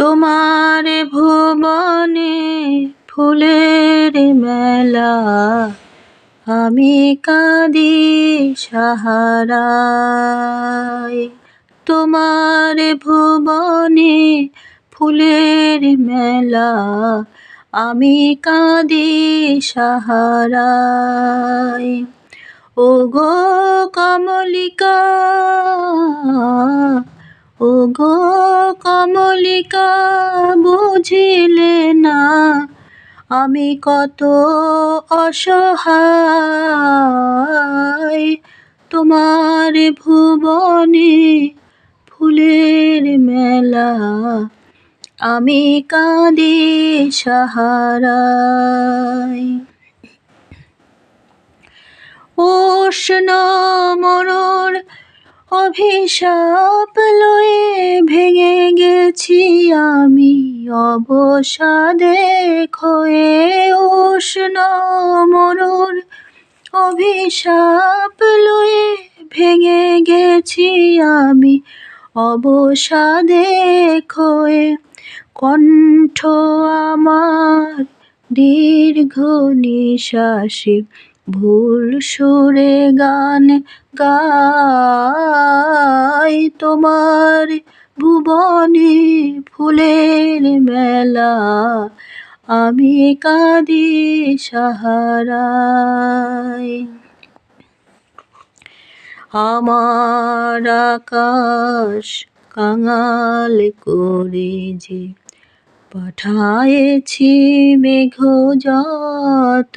তোমার ভুবনে ফুলের মেলা, আমি কাঁদি সাহারায়। তোমার ভুবনে ফুলের মেলা, আমি কাঁদি সাহারায়। ওগো কমলিকা, ওগো কমলিকা, বুঝিলে না আমি কত অসহায়। তোমার ভুবনে ফুলের মেলা, আমি কাঁদি সাহারায়। উষ্ণ মরুর অভিশাপ লয়ে ভেঙে গেছি আমি অবসাদে ক্ষয়ে। উষ্ণ মরুর অভিশাপ লয়ে ভেঙে গেছি আমি অবসাদে ক্ষয়ে। কণ্ঠ আমার দীর্ঘ নিঃশ্বাসে ভুল সুরে গান গাই। তোমার ভুবনে ফুলের মেলা, আমি কাঁদি সাহারায়। আমার আকাশ কাঙাল করে যে পাঠায়েছি মেঘ যত,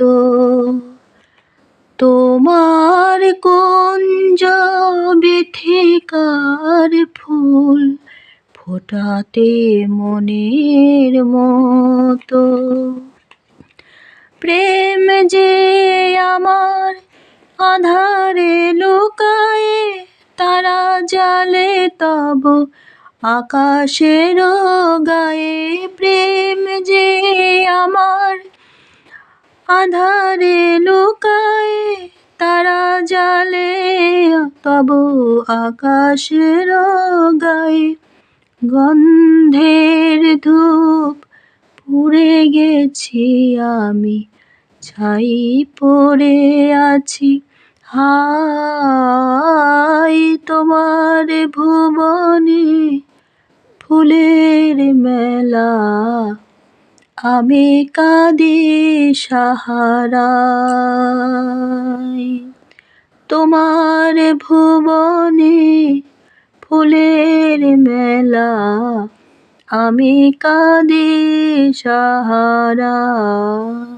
তোমার কুঞ্জ বিথিকার ফুল ফোটাতে মনের মতো। প্রেম যে আমার আঁধারে লুকায়ে, তারা জালে তব আকাশের গায়ে। প্রেম যে আমার আঁধারে লুকায়ে, তারা জালে তব আকাশের গায়ে। গন্ধের ধূপ পুড়ে গেছি আমি, ছাই পড়ে আছি হায়। তোমার ভুবনে ফুলের মেলা, আমি কাঁদি সাহারায়। তোমার ভুবনে ফুলের মেলা, আমি কাঁদি সাহারায়।